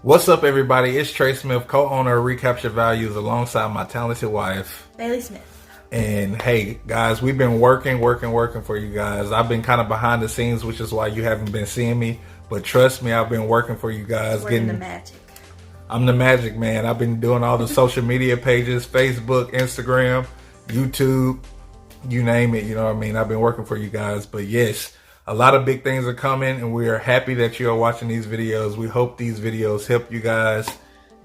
What's up, everybody? It's Trey Smith, co-owner of Recaptured Values, alongside my talented wife, Bailey Smith. And hey, guys, we've been working for you guys. I've been kind of behind the scenes, which is why you haven't been seeing me. But trust me, I've been working for you guys. We're the magic. I'm the magic man. I've been doing all the social media pages, Facebook, Instagram, YouTube, you name it. You know what I mean? I've been working for you guys. But yes, a lot of big things are coming, and we are happy that you are watching these videos. We hope these videos help you guys.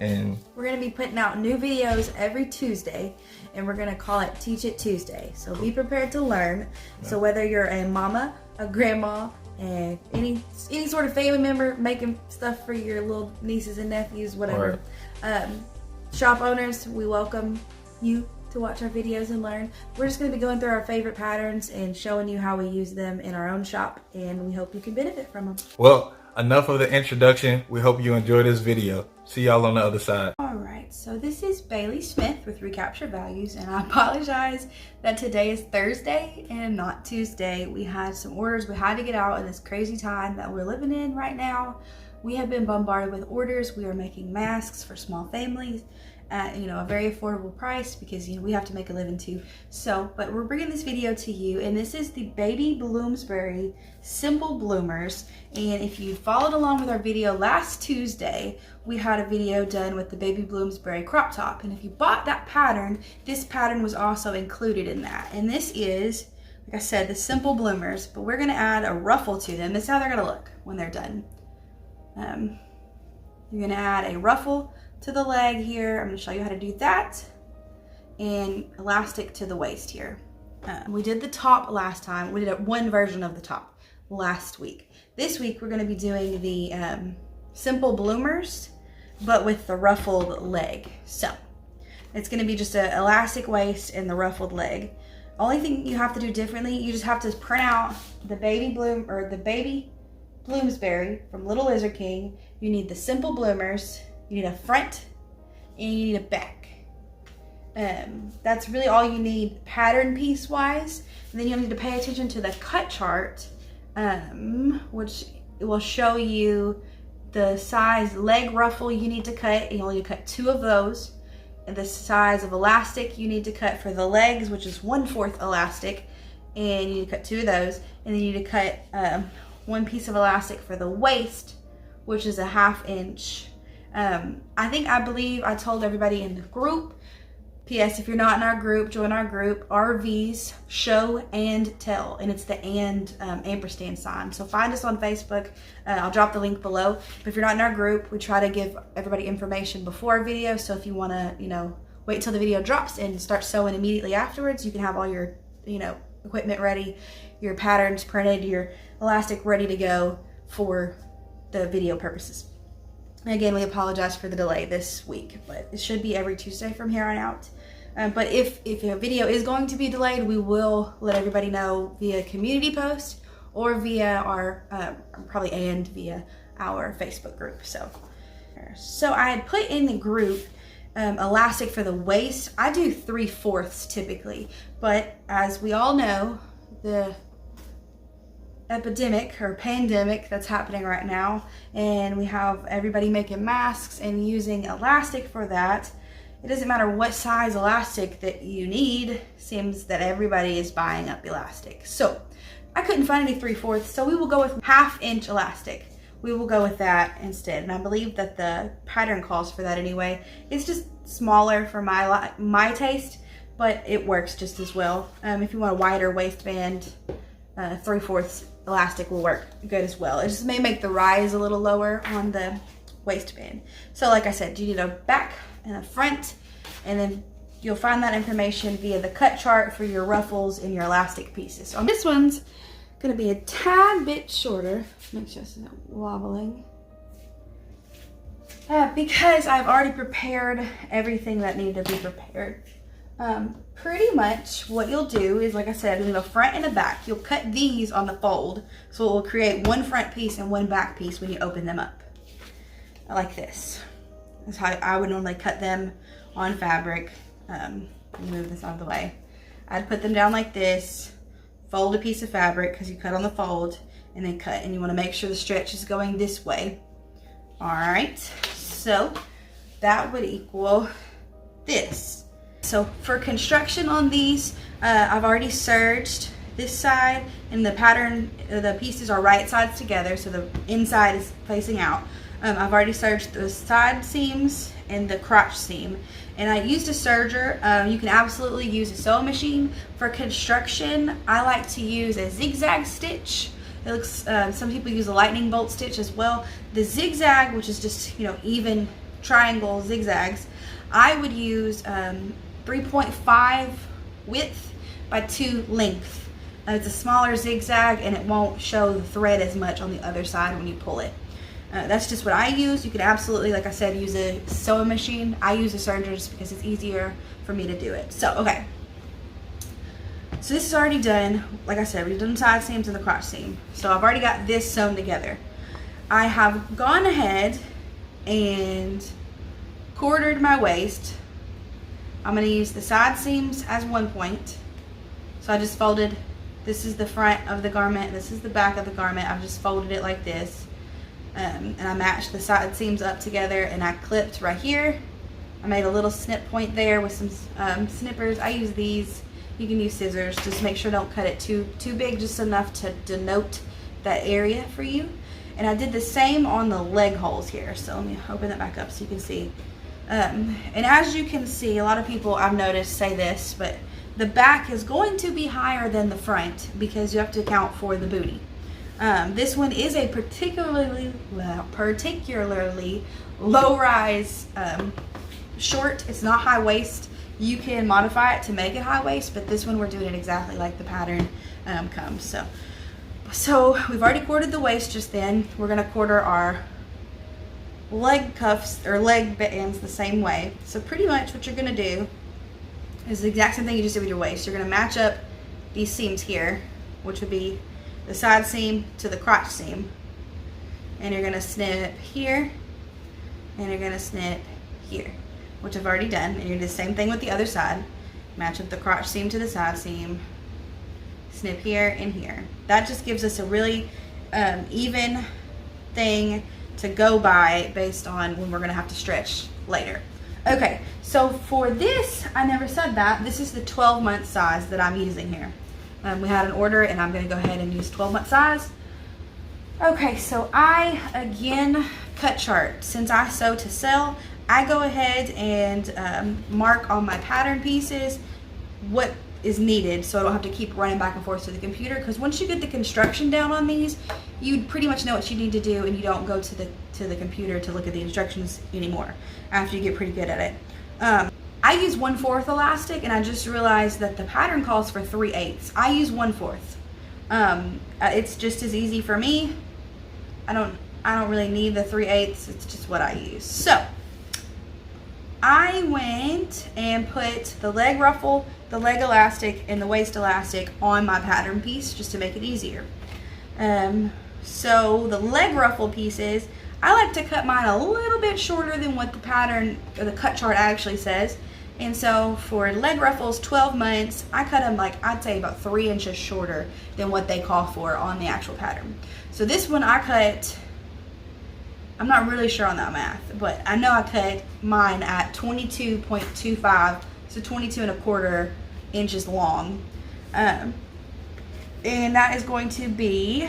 And we're going to be putting out new videos every Tuesday, and we're going to call it Teach It Tuesday. So be prepared to learn. Yeah. So whether you're a mama, a grandma, and any sort of family member making stuff for your little nieces and nephews, whatever. Right. Shop owners, we welcome you to watch our videos and learn. We're just going to be going through our favorite patterns and showing you how we use them in our own shop, and we hope you can benefit from them. Well, enough of the introduction. We hope you enjoy this video. See y'all on the other side. Alright, so this is Bailey Smith with Recaptured Values, and I apologize that today is Thursday and not Tuesday. We had some orders we had to get out in this crazy time that we're living in right now. We have been bombarded with orders. We are making masks for small families at a very affordable price because we have to make a living too. So, but we're bringing this video to you, and this is the baby Bloomsbury simple bloomers. And if you followed along with our video last Tuesday, we had a video done with the baby Bloomsbury crop top, and if you bought that pattern, this pattern was also included in that. And this is, like I said, the simple bloomers, but we're going to add a ruffle to them. This is how they're going to look when they're done. You're going to add a ruffle to the leg here. I'm going to show you how to do that, and elastic to the waist here. We did the top last time. We did one version of the top last week. This week we're going to be doing the simple bloomers, but with the ruffled leg. So it's going to be just an elastic waist and the ruffled leg. Only thing you have to do differently, you just have to print out the baby Bloomsbury from Little Lizard King. You need the simple bloomers. You need a front and you need a back. That's really all you need pattern piece wise. And then you'll need to pay attention to the cut chart, which will show you the size leg ruffle you need to cut, and you'll need to cut 2 of those. And the size of elastic you need to cut for the legs, which is 1/4 elastic, and you need to cut 2 of those. And then you need to cut 1 piece of elastic for the waist, which is a 1/2 inch. I believe I told everybody in the group. P.S. If you're not in our group, join our group. RVs show and tell, and it's the and ampersand sign. So find us on Facebook. I'll drop the link below. But if you're not in our group, we try to give everybody information before our video. So if you want to, wait till the video drops and start sewing immediately afterwards, you can have all your, equipment ready, your patterns printed, your elastic ready to go for the video purposes. Again, we apologize for the delay this week, but it should be every Tuesday from here on out. But if a video is going to be delayed, we will let everybody know via community post or via our, via our Facebook group. So I had put in the group elastic for the waist. I do 3/4 typically, but as we all know, the epidemic or pandemic that's happening right now, and we have everybody making masks and using elastic for that. It doesn't matter what size elastic that you need, seems that everybody is buying up elastic. So I couldn't find any 3/4, so we will go with 1/2 inch elastic. We will go with that instead, and I believe that the pattern calls for that anyway. It's just smaller for my taste, but it works just as well. If you want a wider waistband, 3/4 elastic will work good as well. It just may make the rise a little lower on the waistband. So like I said, you need a back and a front, and then you'll find that information via the cut chart for your ruffles and your elastic pieces. So this one's gonna be a tad bit shorter. Make sure it's not wobbling. Because I've already prepared everything that needed to be prepared. Pretty much what you'll do is, like I said, you'll do a front and a back. You'll cut these on the fold, so it will create 1 front piece and 1 back piece when you open them up. Like this. That's how I would normally cut them on fabric. Move this out of the way. I'd put them down like this, fold a piece of fabric, because you cut on the fold, and then cut, and you want to make sure the stretch is going this way. All right, So that would equal this. So for construction on these, I've already serged this side, and the pattern, the pieces are right sides together, so the inside is facing out. I've already serged the side seams and the crotch seam, and I used a serger. You can absolutely use a sewing machine. For construction, I like to use a zigzag stitch. It looks, some people use a lightning bolt stitch as well. The zigzag, which is just, you know, even triangle zigzags, I would use 3.5 width by 2 length. It's a smaller zigzag, and it won't show the thread as much on the other side when you pull it. That's just what I use. You can absolutely, like I said, use a sewing machine. I use a serger just because it's easier for me to do it. So, okay. So this is already done. Like I said, we've done the side seams and the crotch seam. So I've already got this sewn together. I have gone ahead and quartered my waist. I'm going to use the side seams as 1 point. So I just folded, this is the front of the garment, this is the back of the garment. I've just folded it like this. And I matched the side seams up together, and I clipped right here. I made a little snip point there with some snippers. I use these. You can use scissors. Just make sure don't cut it too big, just enough to denote that area for you. And I did the same on the leg holes here. So let me open that back up so you can see. And as you can see, a lot of people I've noticed say this, but the back is going to be higher than the front because you have to account for the booty. This one is a particularly low rise short. It's not high waist. You can modify it to make it high waist, but this one we're doing it exactly like the pattern comes. So we've already quartered the waist just then. We're going to quarter our leg cuffs or leg bands the same way. So pretty much what you're going to do is the exact same thing you just did with your waist. You're going to match up these seams here, which would be the side seam to the crotch seam, and you're going to snip here, and you're going to snip here, which I've already done. And you do the same thing with the other side. Match up the crotch seam to the side seam, snip here and here. That just gives us a really even thing to go by based on when we're going to have to stretch later. Okay, so for this, I never said that. This is the 12-month size that I'm using here. We had an order, and I'm going to go ahead and use 12-month size. Okay, so I, again, cut chart. Since I sew to sell, I go ahead and mark on my pattern pieces what is needed, so I don't have to keep running back and forth to the computer, because once you get the construction down on these, you pretty much know what you need to do, and you don't go to the computer to look at the instructions anymore after you get pretty good at it. I use 1/4 elastic, and I just realized that the pattern calls for 3/8. I use 1/4. It's just as easy for me. I don't really need the 3/8. It's just what I use. So I went and put the leg ruffle, the leg elastic, and the waist elastic on my pattern piece just to make it easier. So the leg ruffle pieces, I like to cut mine a little bit shorter than what the pattern or the cut chart actually says. And so for leg ruffles, 12 months, I cut them like, I'd say about 3 inches shorter than what they call for on the actual pattern. So this one I cut, I'm not really sure on that math, but I know I cut mine at 22.25, so 22.25 inches long. And that is going to be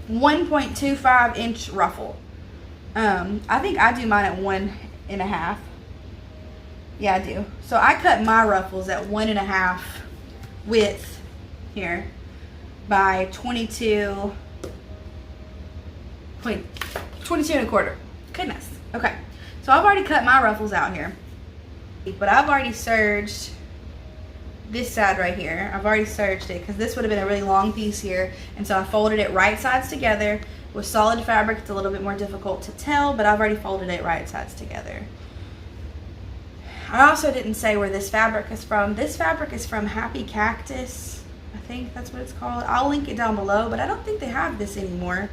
1.25 inch ruffle. I think I do mine at 1.5. Yeah, I do. So I cut my ruffles at 1.5 width here by 22.25. Goodness. Okay. So I've already cut my ruffles out here, but I've already serged this side right here. I've already serged it because this would have been a really long piece here, and so I folded it right sides together. With solid fabric, it's a little bit more difficult to tell, but I've already folded it right sides together. I also didn't say where this fabric is from. This fabric is from Happy Cactus. I think that's what it's called. I'll link it down below, but I don't think they have this anymore.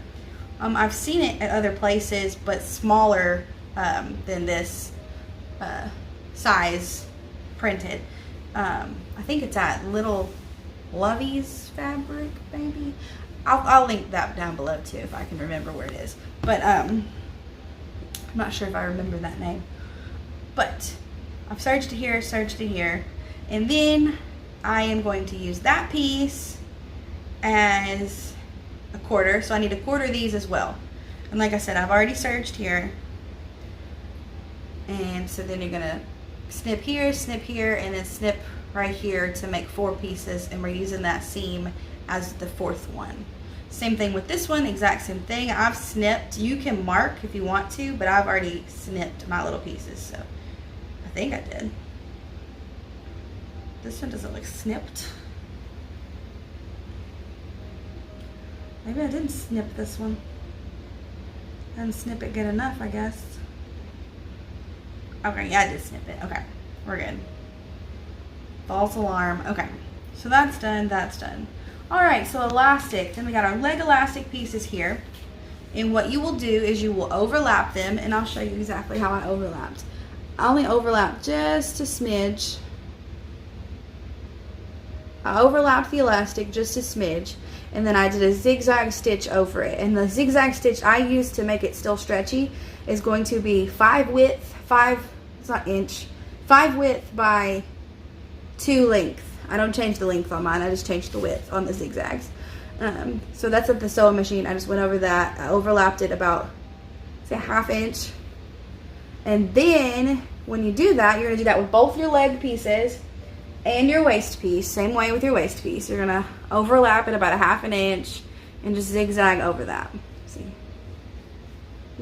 I've seen it at other places, but smaller than this size printed. I think it's at Little Lovey's Fabric, maybe. I'll link that down below too if I can remember where it is. But I'm not sure if I remember that name. But I've serged it here, and then I am going to use that piece as a quarter. So I need to quarter these as well. And like I said, I've already serged here. And so then you're gonna snip here, and then snip right here to make 4 pieces, and we're using that seam as the 4th one. Same thing with this one, exact same thing. I've snipped. You can mark if you want to, but I've already snipped my little pieces, so I think I did. This one doesn't look snipped. Maybe I didn't snip this one. I didn't snip it good enough, I guess. Okay, yeah, I did snip it. Okay, we're good. False alarm. Okay, so that's done, that's done. All right, so elastic. Then we got our leg elastic pieces here. And what you will do is you will overlap them, and I'll show you exactly how I overlapped. I only overlapped just a smidge. I overlapped the elastic just a smidge, and then I did a zigzag stitch over it. And the zigzag stitch I used to make it still stretchy is going to be 5 width, 5, it's not inch, 5 width by 2 length. I don't change the length on mine, I just changed the width on the zigzags. So that's at the sewing machine. I just went over that. I overlapped it about, say, 1/2 inch. And then when you do that, you're gonna do that with both your leg pieces and your waist piece. Same way with your waist piece. You're gonna overlap it about 1/2 inch and just zigzag over that. See?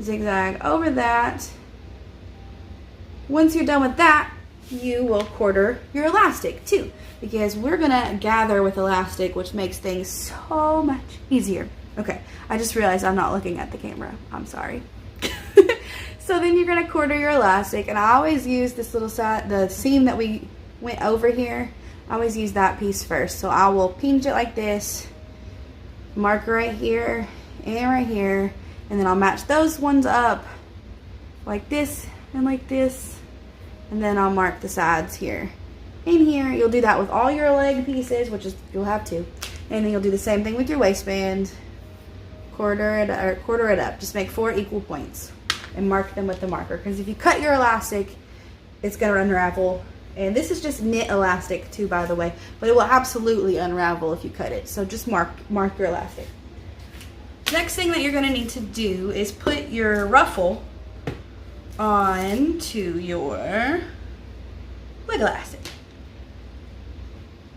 Zigzag over that. Once you're done with that, you will quarter your elastic too, because we're gonna gather with elastic, which makes things so much easier. Okay, I just realized I'm not looking at the camera. I'm sorry. So then you're gonna quarter your elastic, and I always use this little side, the seam that we went over here. I always use that piece first. So I will pinch it like this, mark right here and right here, and then I'll match those ones up like this and like this, and then I'll mark the sides here and here. You'll do that with all your leg pieces, which is, you'll have to, and then you'll do the same thing with your waistband. Quarter it up. Just make 4 equal points and mark them with the marker, because if you cut your elastic, it's gonna unravel. And this is just knit elastic too, by the way, but it will absolutely unravel if you cut it. So just mark your elastic. Next thing that you're gonna need to do is put your ruffle onto your leg elastic.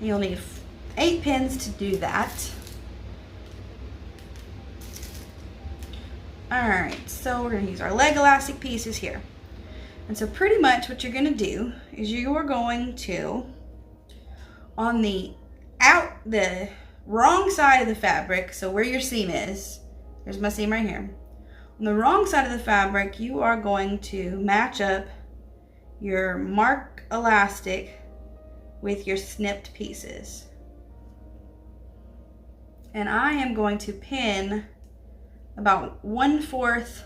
You'll need 8 pins to do that. Alright, so we're gonna use our leg elastic pieces here. And so pretty much what you're gonna do is you are going to, on the wrong side of the fabric, so where your seam is, there's my seam right here. On the wrong side of the fabric, you are going to match up your mark elastic with your snipped pieces. And I am going to pin about 1/4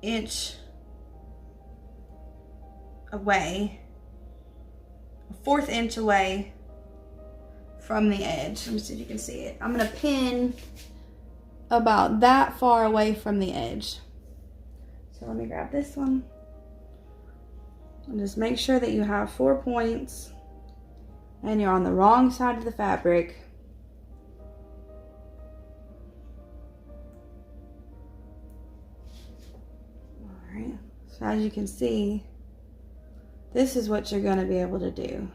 inch away, 1/4 inch away from the edge. Let me see if you can see it. I'm going to pin about that far away from the edge. So let me grab this one. And just make sure that you have 4 points and you're on the wrong side of the fabric. Alright, so as you can see, this is what you're going to be able to do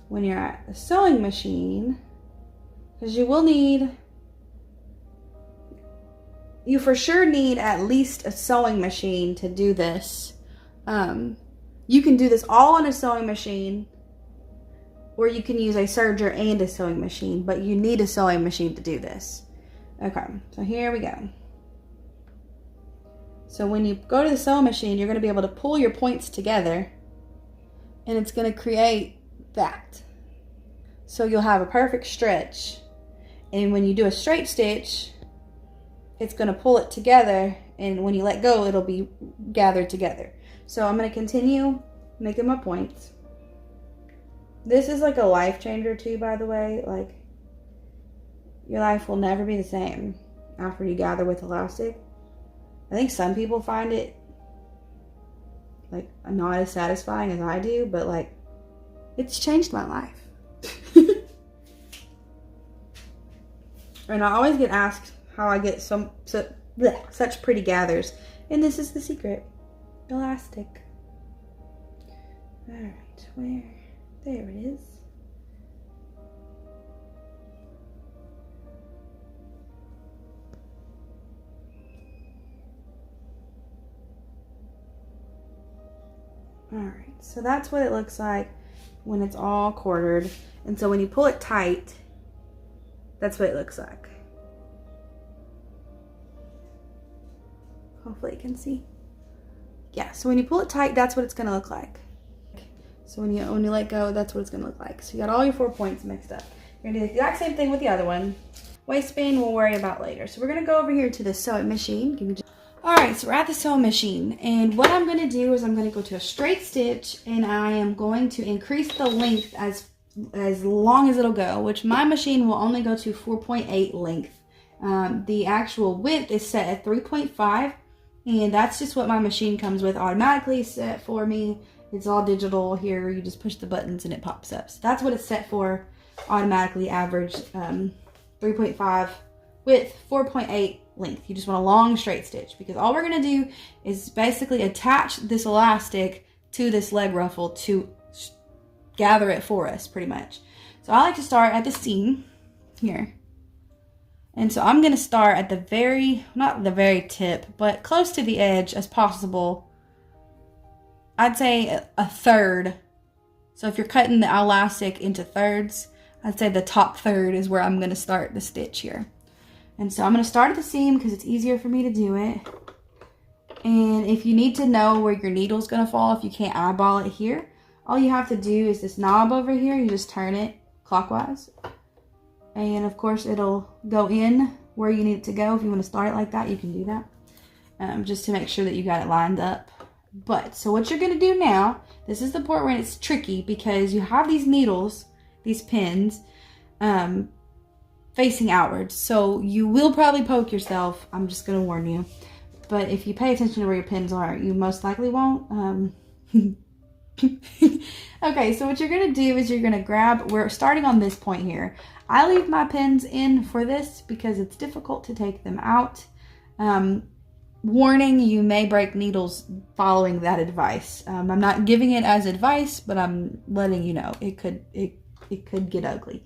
when you're at the sewing machine, because you for sure need at least a sewing machine to do this. You can do this all on a sewing machine, or you can use a serger and a sewing machine, but you need a sewing machine to do this. Okay, so here we go. So when you go to the sewing machine, you're going to be able to pull your points together, and it's going to create that. So you'll have a perfect stretch, and when you do a straight stitch, it's going to pull it together, and when you let go, it'll be gathered together. So I'm going to continue making my points. This is like a life changer too, by the way. Like, your life will never be the same after you gather with elastic. I think some people find it like not as satisfying as I do, but like it's changed my life. And I always get asked how I get such pretty gathers, and this is the secret: elastic. All right, where? There it is. All right, so that's what it looks like when it's all quartered. And so when you pull it tight, that's what it looks like. Hopefully you can see. Yeah, so when you pull it tight, that's what it's gonna look like. So when you let go, that's what it's gonna look like. So you got all your 4 points mixed up. You're gonna do the exact same thing with the other one. Waistband we'll worry about later. So we're gonna go over here to the sewing machine. All right, so we're at the sewing machine, and what I'm gonna do is I'm gonna go to a straight stitch, and I am going to increase the length as long as it'll go, which my machine will only go to 4.8 length. The actual width is set at 3.5, and that's just what my machine comes with automatically set for me. It's all digital here. You just push the buttons and it pops up. So that's what it's set for automatically, average 3.5 width, 4.8 length. You just want a long straight stitch, because all we're going to do is basically attach this elastic to this leg ruffle to gather it for us, pretty much. So I like to start at the seam here. And so I'm going to start at the very, not the very tip, but close to the edge as possible. I'd say a third. So if you're cutting the elastic into thirds, I'd say the top third is where I'm going to start the stitch here. And so I'm going to start at the seam because it's easier for me to do it. And if you need to know where your needle's going to fall, if you can't eyeball it here, all you have to do is this knob over here. You just turn it clockwise. And of course it'll go in where you need it to go. If you want to start it like that, you can do that. Just to make sure that you got it lined up. But, so what you're going to do now, this is the part where it's tricky, because you have these needles, these pins, facing outwards. So you will probably poke yourself. I'm just going to warn you. But if you pay attention to where your pins are, you most likely won't. Okay, so what you're going to do is you're going to grab, we're starting on this point here. I leave my pins in for this because it's difficult to take them out. Warning, you may break needles following that advice. I'm not giving it as advice, but I'm letting you know it could get ugly.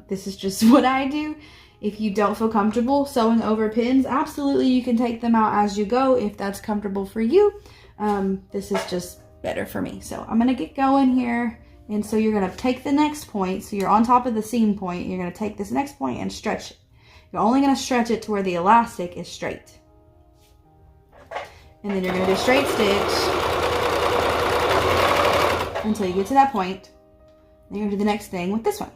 This is just what I do. If you don't feel comfortable sewing over pins, absolutely you can take them out as you go if that's comfortable for you. This is just better for me. So I'm going to get going here. And so you're going to take the next point. So you're on top of the seam point. You're going to take this next point and stretch it. You're only going to stretch it to where the elastic is straight. And then you're going to do a straight stitch until you get to that point. Then you're going to do the next thing with this one.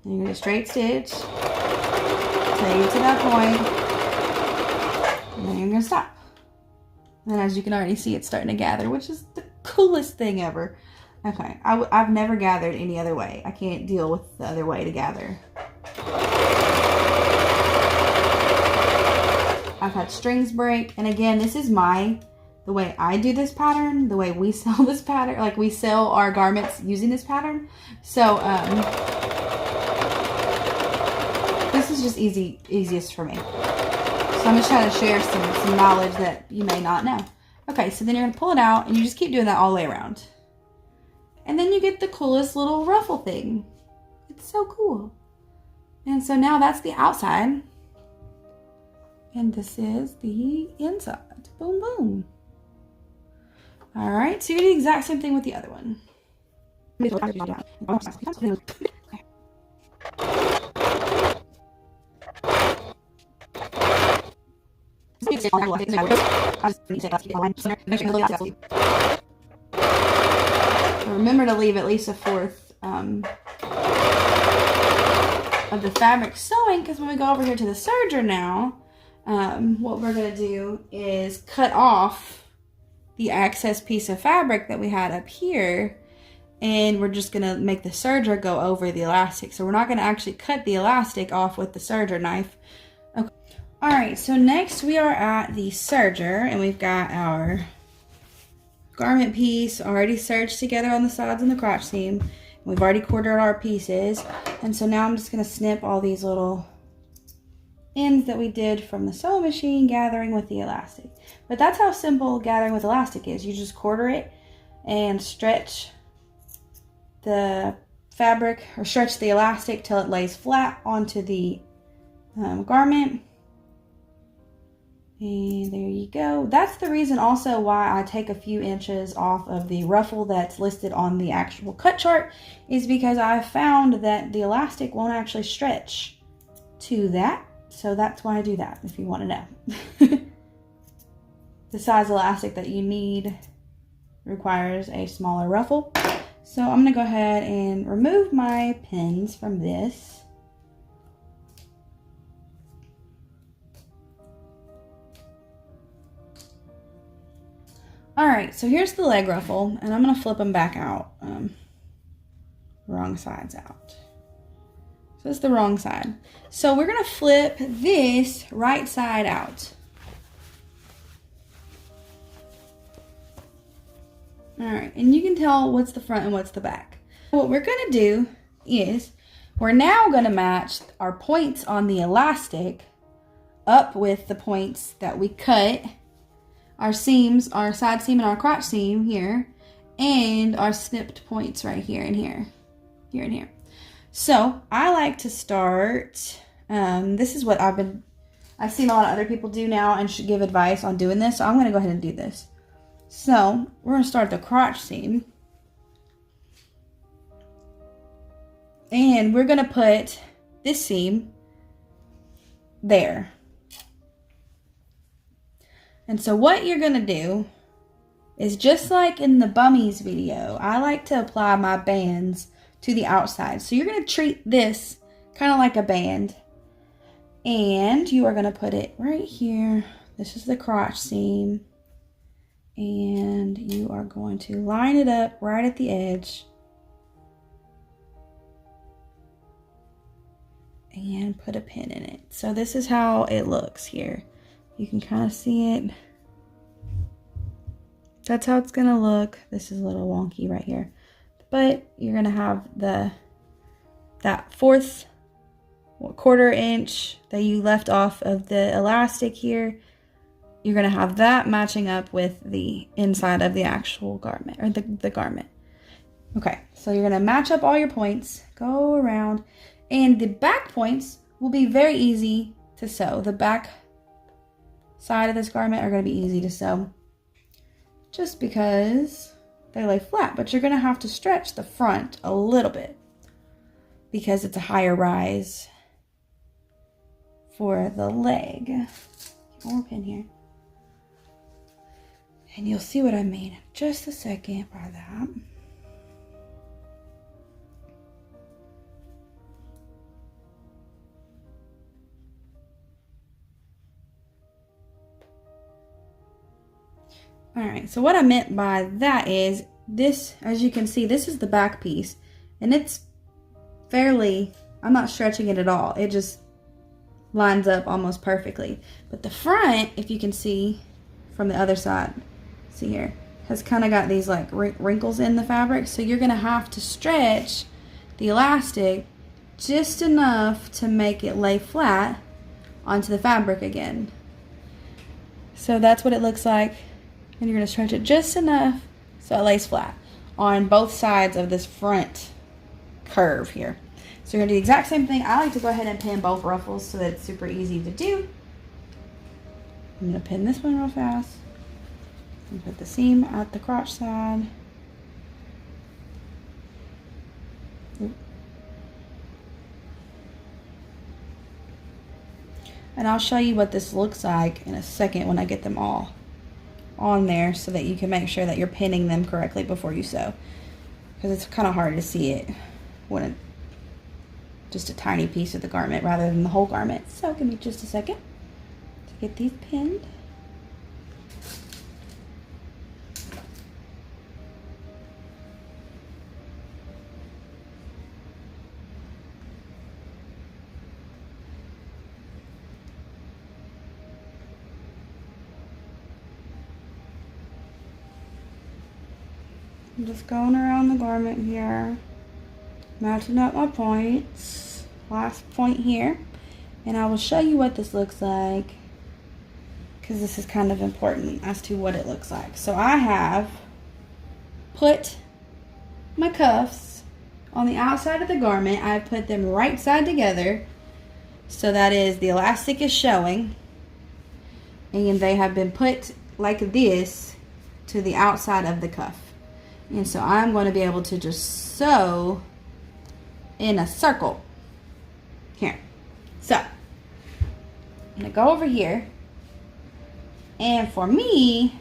Then you're going to straight stitch until you get to that point. And then you're going to stop. And then as you can already see, it's starting to gather, which is the coolest thing ever. Okay, I've never gathered any other way. I can't deal with the other way to gather. I've had strings break, and again, this is the way I do this pattern, the way we sell this pattern, like we sell our garments using this pattern. So, this is just easiest for me. So I'm just trying to share some knowledge that you may not know. Okay, so then you're gonna pull it out, and you just keep doing that all the way around. And then you get the coolest little ruffle thing. It's so cool. And so now that's the outside. And this is the inside. Boom, boom. All right, so you do the exact same thing with the other one. Remember to leave at least a fourth of the fabric sewing, because when we go over here to the serger now, what we're going to do is cut off the excess piece of fabric that we had up here, and we're just going to make the serger go over the elastic. So we're not going to actually cut the elastic off with the serger knife. Okay. All right, so next we are at the serger, and we've got our garment piece already serged together on the sides and the crotch seam. We've already quartered our pieces, and so now I'm just going to snip all these little ends that we did from the sewing machine gathering with the elastic. But that's how simple gathering with elastic is. You just quarter it and stretch the fabric, or stretch the elastic till it lays flat onto the garment. And there you go. That's the reason also why I take a few inches off of the ruffle that's listed on the actual cut chart, is because I found that the elastic won't actually stretch to that. So that's why I do that, if you want to know. The size elastic that you need requires a smaller ruffle. So I'm going to go ahead and remove my pins from this. Alright, so here's the leg ruffle, and I'm going to flip them back out. Wrong side's out. So it's the wrong side. So we're going to flip this right side out. Alright, and you can tell what's the front and what's the back. What we're going to do is, we're now going to match our points on the elastic up with the points that we cut. Our seams, our side seam and our crotch seam here, and our snipped points right here and here, here and here. So I like to start, this is what I've seen a lot of other people do now and should give advice on doing this. So I'm going to go ahead and do this. So we're going to start the crotch seam. And we're going to put this seam there. And so what you're going to do is, just like in the bummies video, I like to apply my bands to the outside. So you're going to treat this kind of like a band. And you are going to put it right here. This is the crotch seam. And you are going to line it up right at the edge. And put a pin in it. So this is how it looks here. You can kind of see it. That's how it's going to look. This is a little wonky right here. But you're going to have that fourth quarter inch that you left off of the elastic here. You're going to have that matching up with the inside of the actual garment, or the garment. Okay, so you're going to match up all your points, go around, and the back points will be very easy to sew. The back side of this garment are going to be easy to sew just because they lay flat, but you're going to have to stretch the front a little bit because it's a higher rise for the leg. One more pin here. And you'll see what I mean in just a second by that. Alright, so what I meant by that is this, as you can see, this is the back piece. And it's fairly, I'm not stretching it at all. It just lines up almost perfectly. But the front, if you can see from the other side, see here, has kind of got these like wrinkles in the fabric. So you're going to have to stretch the elastic just enough to make it lay flat onto the fabric again. So that's what it looks like. And you're going to stretch it just enough so it lays flat on both sides of this front curve here. So you're going to do the exact same thing. I like to go ahead and pin both ruffles so that it's super easy to do. I'm going to pin this one real fast. And put the seam at the crotch side. Oop. And I'll show you what this looks like in a second when I get them all on there so that you can make sure that you're pinning them correctly before you sew. Because it's kind of hard to see it when it's just a tiny piece of the garment rather than the whole garment. So give me just a second to get these pinned. I'm just going around the garment here, matching up my points. Last point here. And I will show you what this looks like, because this is kind of important as to what it looks like. So I have put my cuffs on the outside of the garment. I put them right side together, so that is the elastic is showing, and they have been put like this to the outside of the cuff. And so I'm going to be able to just sew in a circle here. So I'm going to go over here, and for me,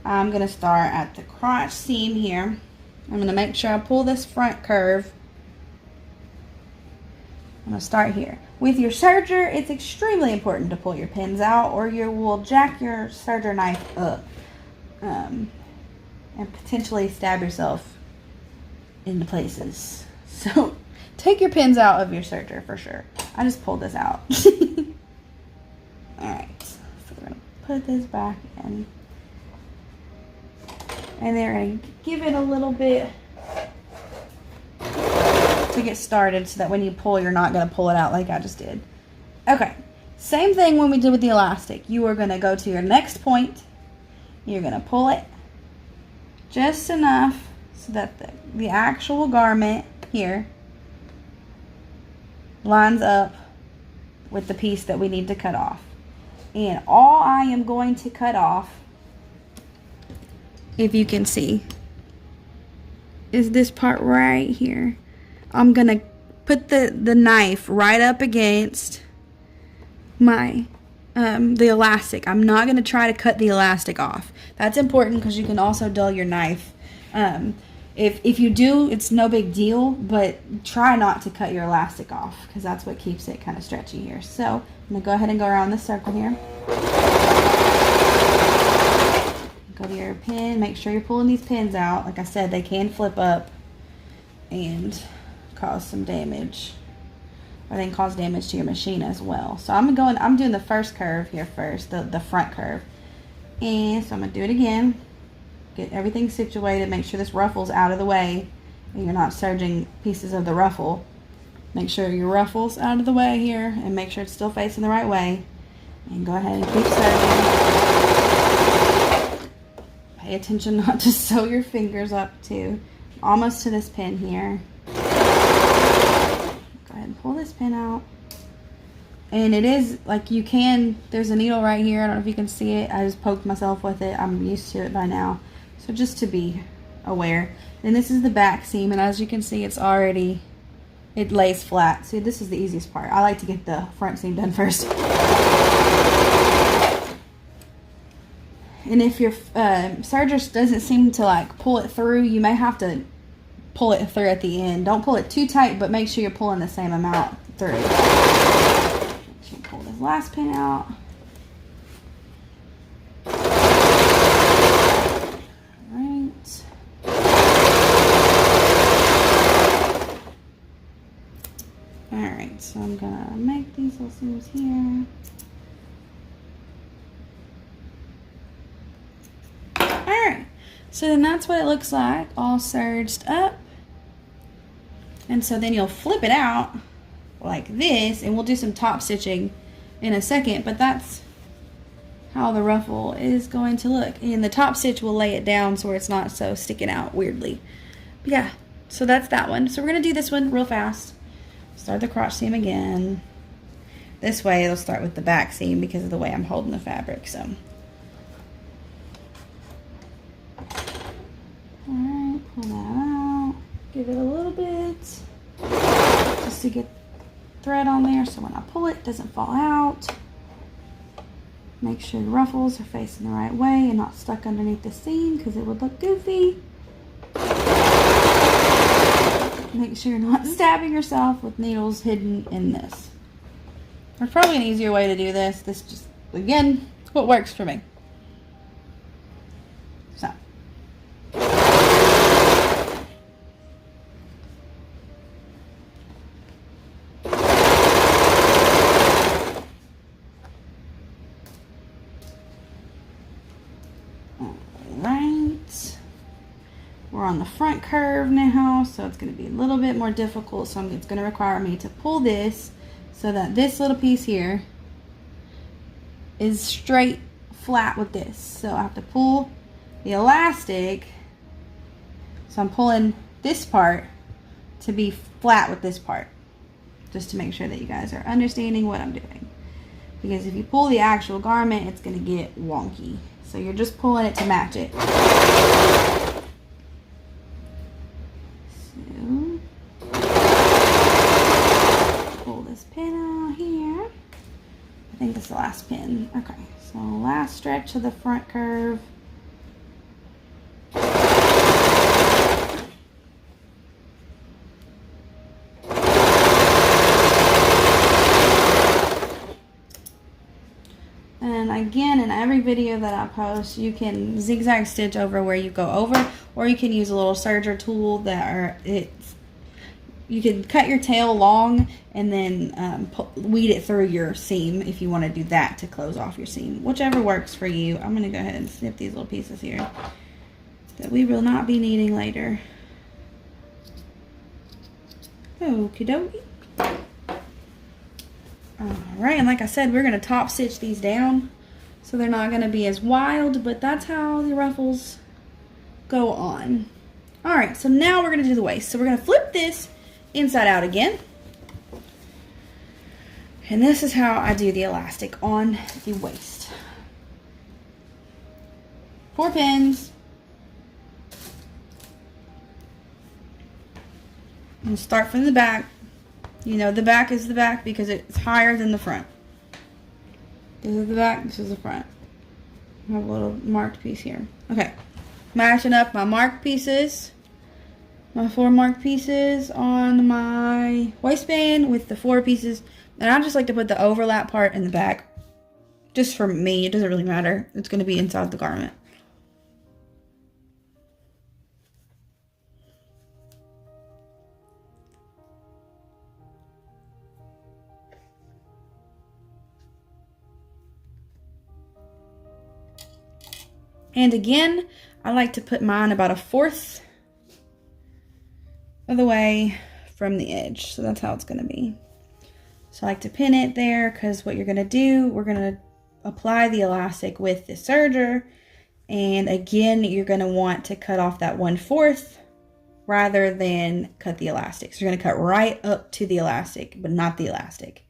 I'm going to start at the crotch seam here. I'm going to make sure I pull this front curve. I'm going to start here. With your serger, it's extremely important to pull your pins out, or you will jack your serger knife up and potentially stab yourself into places. So take your pins out of your serger for sure. I just pulled this out. Alright, so we're going to put this back in. And they're going to give it a little bit to get started, so that when you pull, you're not going to pull it out like I just did. Okay, same thing when we did with the elastic. You are going to go to your next point. You're going to pull it just enough so that the actual garment here lines up with the piece that we need to cut off. And all I am going to cut off, if you can see, is this part right here. I'm gonna put the knife right up against my the elastic. I'm not gonna try to cut the elastic off. That's important because you can also dull your knife. If you do, it's no big deal, but try not to cut your elastic off, because that's what keeps it kind of stretchy here. So I'm gonna go ahead and go around this circle here. Go to your pin, make sure you're pulling these pins out. Like I said, they can flip up and cause some damage, or they can cause damage to your machine as well. So I'm doing the first curve here first, the front curve. And so I'm gonna do it again. Get everything situated, make sure this ruffle's out of the way and you're not serging pieces of the ruffle. Make sure your ruffle's out of the way here and make sure it's still facing the right way. And go ahead and keep serging. Pay attention not to sew your fingers up too. Almost to this pin here. Go ahead and pull this pin out. And it is, like, you can, there's a needle right here. I don't know if you can see it. I just poked myself with it. I'm used to it by now. So just to be aware. Then this is the back seam, and as you can see, it's already, it lays flat. See, this is the easiest part. I like to get the front seam done first. And if your serger doesn't seem to like pull it through, you may have to pull it through at the end. Don't pull it too tight, but make sure you're pulling the same amount through. Pull this last pin out. Alright. Alright, so I'm gonna make these little seams here. Alright, so then that's what it looks like, all serged up. And so then you'll flip it out like this, and we'll do some top stitching in a second, but that's how the ruffle is going to look. And the top stitch will lay it down so it's not so sticking out weirdly. But yeah, so that's that one. So we're gonna do this one real fast. Start the crotch seam again. This way it'll start with the back seam because of the way I'm holding the fabric. So alright, pull that out. Give it a little bit just to get thread on there so when I pull it doesn't fall out. Make sure the ruffles are facing the right way and not stuck underneath the seam because it would look goofy. Make sure you're not stabbing yourself with needles hidden in this. There's probably an easier way to do this. This just, again, what works for me. So. on the front curve now, so it's going to be a little bit more difficult. So it's going to require me to pull this so that this little piece here is straight flat with this. So I have to pull the elastic, so I'm pulling this part to be flat with this part, just to make sure that you guys are understanding what I'm doing. Because if you pull the actual garment, it's going to get wonky. So you're just pulling it to match it. So, pull this pin out here. I think this is the last pin. Okay, so last stretch of the front curve. And again, in every video that I post, you can zigzag stitch over where you go over, or you can use a little serger tool you can cut your tail long and then weed it through your seam if you want to do that to close off your seam. Whichever works for you. I'm going to go ahead and snip these little pieces here that we will not be needing later. Okie dokie. Alright, and like I said, we're going to top stitch these down so they're not going to be as wild, but that's how the ruffles go on. Alright, so now we're going to do the waist. So we're going to flip this inside out again. And this is how I do the elastic on the waist. 4 pins. And start from the back. You know the back is the back because it's higher than the front. This is the back, this is the front. I have a little marked piece here. Okay, matching up my marked pieces. My 4 marked pieces on my waistband with the 4 pieces. And I just like to put the overlap part in the back. Just for me, it doesn't really matter. It's going to be inside the garment. And again, I like to put mine about 1/4 of the way from the edge. So that's how it's going to be. So I like to pin it there because what you're going to do, we're going to apply the elastic with the serger. And again, you're going to want to cut off that 1/4 rather than cut the elastic. So you're going to cut right up to the elastic, but not the elastic.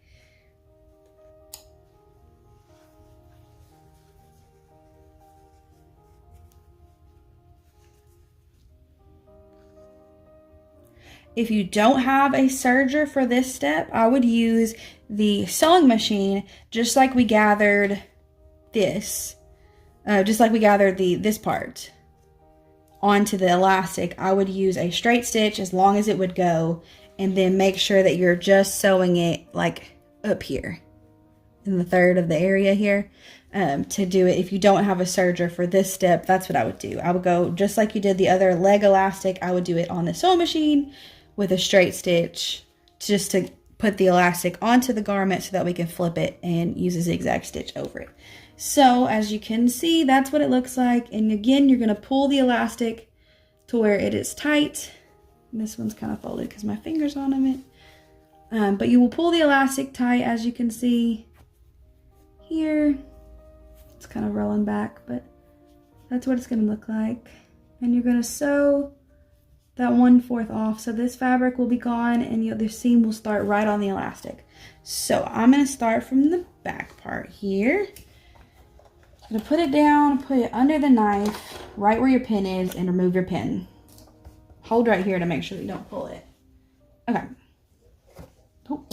If you don't have a serger for this step, I would use the sewing machine just like we gathered this. Just like we gathered this part onto the elastic. I would use a straight stitch as long as it would go, and then make sure that you're just sewing it like up here in the third of the area here to do it. If you don't have a serger for this step, that's what I would do. I would go just like you did the other leg elastic. I would do it on the sewing machine with a straight stitch just to put the elastic onto the garment so that we can flip it and use a zigzag stitch over it. So as you can see, that's what it looks like. And again, you're going to pull the elastic to where it is tight. And this one's kind of folded because my finger's on it. But you will pull the elastic tight, as you can see here. It's kind of rolling back, but that's what it's going to look like. And you're going to sew that 1/4 off. So this fabric will be gone and the seam will start right on the elastic. So I'm going to start from the back part here. I'm going to put it down, put it under the knife, right where your pin is, and remove your pin. Hold right here to make sure you don't pull it. Okay. Oh.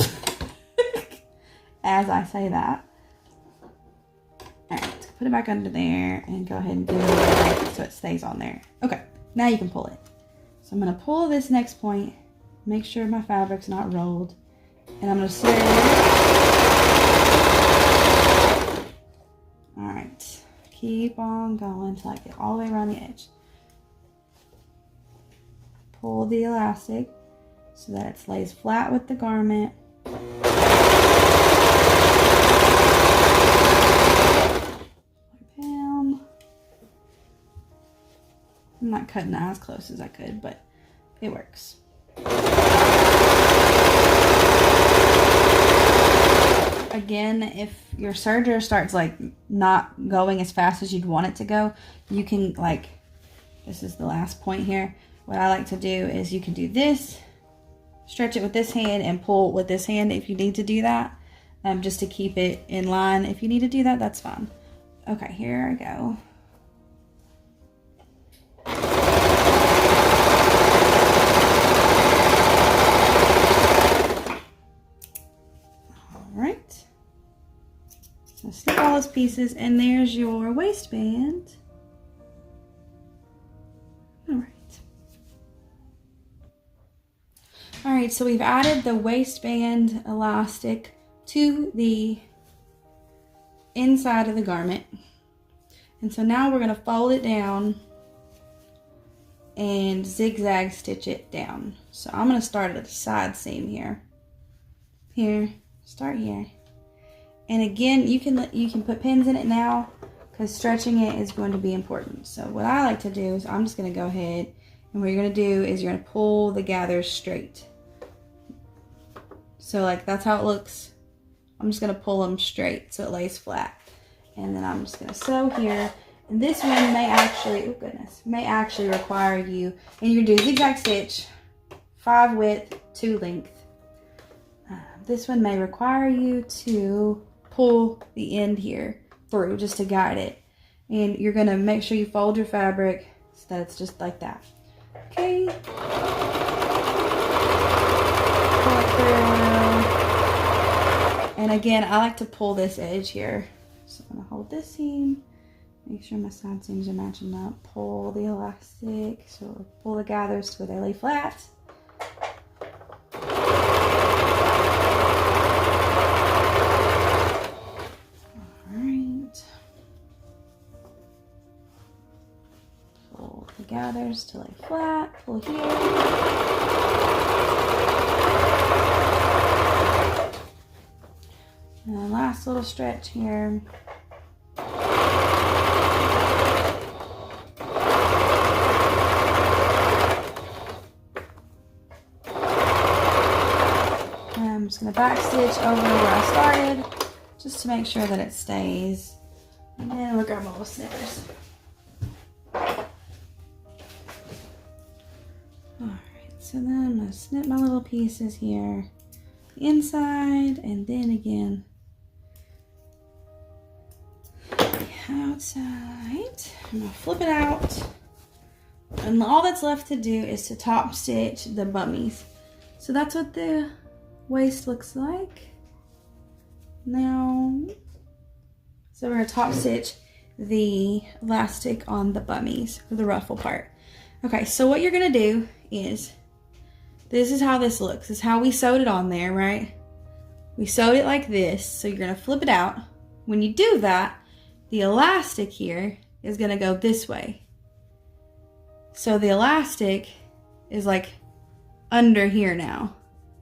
As I say that. Alright, put it back under there and go ahead and do it right so it stays on there. Okay, now you can pull it. So I'm going to pull this next point, make sure my fabric's not rolled, and I'm going to sew it. Alright, keep on going until I get all the way around the edge. Pull the elastic so that it lays flat with the garment. I'm not cutting as close as I could, but it works. Again, if your serger starts like not going as fast as you'd want it to go, you can like, this is the last point here. What I like to do is you can do this, stretch it with this hand and pull with this hand if you need to do that, just to keep it in line. If you need to do that, that's fine. Okay, here I go. Alright. So snip all those pieces, and there's your waistband. Alright. Alright, so we've added the waistband elastic to the inside of the garment. And so now we're going to fold it down and zigzag stitch it down. So I'm going to start at the side seam here. Here, start here. And again, you can put pins in it now because stretching it is going to be important. So what I like to do is I'm just going to go ahead, and what you're going to do is you're going to pull the gathers straight. So like that's how it looks. I'm just going to pull them straight so it lays flat. And then I'm just going to sew here. And this one may actually, oh goodness, may actually require you, and you're going to do a zigzag stitch, 5 width, 2 length. This one may require you to pull the end here through just to guide it. And you're going to make sure you fold your fabric so that it's just like that. Okay. Pull it through. And again, I like to pull this edge here. So I'm going to hold this seam. Make sure my side seams are matching up. Pull the elastic, so pull the gathers to where they lay flat. Alright. Pull the gathers to lay flat. Pull here. And then last little stretch here. I'm just going to back stitch over where I started just to make sure that it stays. And then we'll grab my little snippers. Alright, so then I'm going to snip my little pieces here. The inside, and then again the outside. I'm going to flip it out. And all that's left to do is to top stitch the bummies. So that's what the waist looks like now. So we're going to top stitch the elastic on the bummies for the ruffle part. Okay, so what you're going to do is, this is how this looks. This is how we sewed it on there, right? We sewed it like this, so you're going to flip it out. When you do that, the elastic here is going to go this way. So the elastic is like under here now.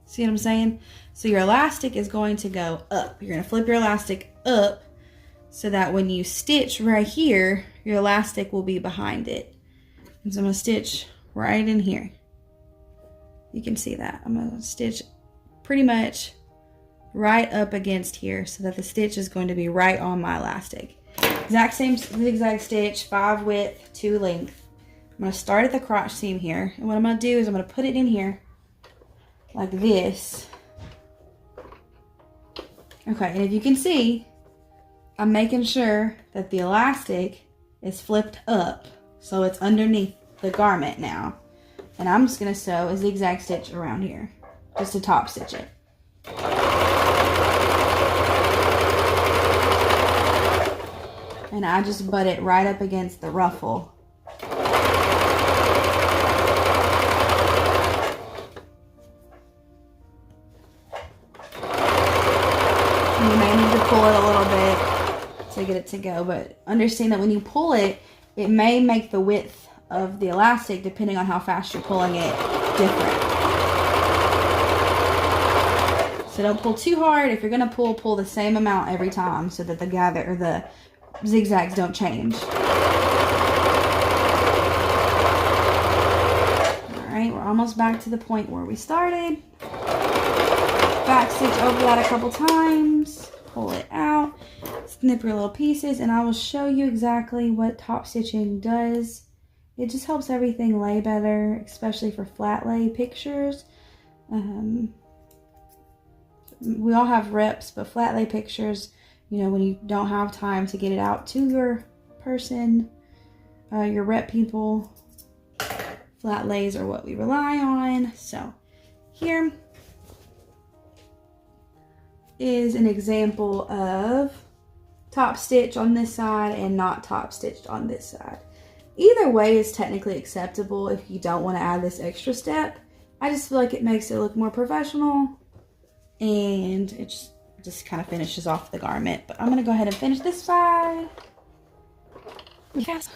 See what I'm saying? So your elastic is going to go up. You're going to flip your elastic up so that when you stitch right here, your elastic will be behind it. And so I'm going to stitch right in here. You can see that. I'm going to stitch pretty much right up against here so that the stitch is going to be right on my elastic. Exact same zigzag stitch, 5 width, 2 length. I'm going to start at the crotch seam here. And what I'm going to do is I'm going to put it in here like this. Okay, and if you can see, I'm making sure that the elastic is flipped up so it's underneath the garment now. And I'm just going to sew a zigzag stitch around here just to top stitch it. And I just butt it right up against the ruffle. You may need to pull it a little bit to get it to go, but understand that when you pull it, it may make the width of the elastic, depending on how fast you're pulling it, different. So don't pull too hard. If you're gonna pull the same amount every time so that the gather or the zigzags don't change. almost back to the point where we started. Back stitch over that a couple times, pull it out, snip your little pieces, and I will show you exactly what top stitching does. It just helps everything lay better, especially for flat lay pictures. We all have reps, but flat lay pictures, you know, when you don't have time to get it out to your person, your rep people, flat lays are what we rely on. So here is an example of top stitch on this side and not top stitched on this side. Either way is technically acceptable if you don't want to add this extra step. I just feel like it makes it look more professional, and it just kind of finishes off the garment. But I'm going to go ahead and finish this side. Yes.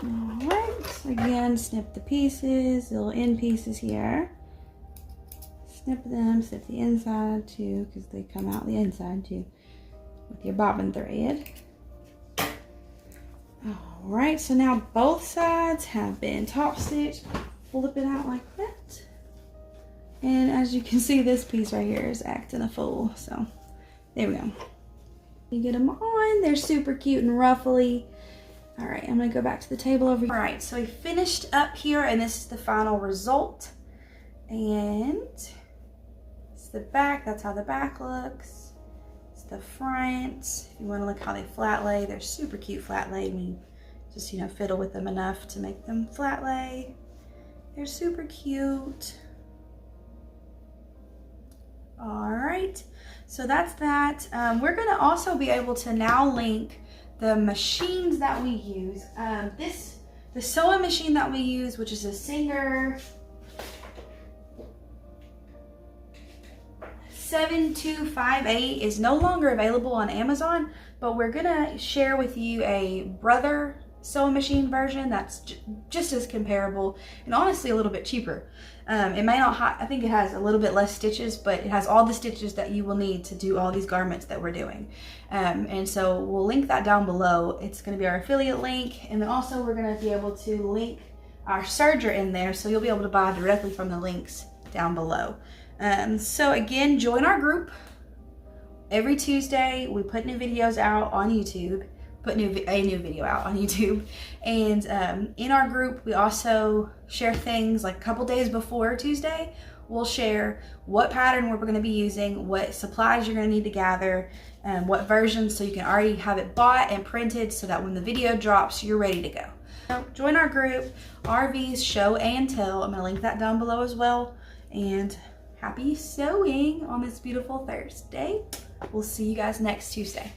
Alright, again, snip the pieces, little end pieces here. Snip them, snip the inside too, because they come out the inside too, with your bobbin thread. Alright, so now both sides have been top stitched. Flip it out like that. And as you can see, this piece right here is acting a fool. So there we go. You get them on. They're super cute and ruffly. Alright, I'm going to go back to the table over here. Alright, so we finished up here, and this is the final result. And it's the back. That's how the back looks. The front, if you want to look how they flat lay, they're super cute flat lay. I mean, just, you know, fiddle with them enough to make them flat lay. They're super cute. All right, so that's that. We're going to also be able to now link the machines that we use. The sewing machine that we use, which is a Singer 7258, is no longer available on Amazon, but we're gonna share with you a Brother sewing machine version that's just as comparable and honestly a little bit cheaper. It may not I think it has a little bit less stitches, but it has all the stitches that you will need to do all these garments that we're doing. And so we'll link that down below. It's gonna be our affiliate link, and then also we're gonna be able to link our serger in there, so you'll be able to buy directly from the links down below. So again, join our group. Every Tuesday we put new videos out on YouTube, a new video out on YouTube, and in our group we also share things like a couple days before Tuesday. We'll share what pattern we're going to be using, what supplies you're going to need to gather, what versions, so you can already have it bought and printed so that when the video drops you're ready to go. So join our group, RV's Show and Tell. I'm going to link that down below as well. And happy sewing on this beautiful Thursday. We'll see you guys next Tuesday.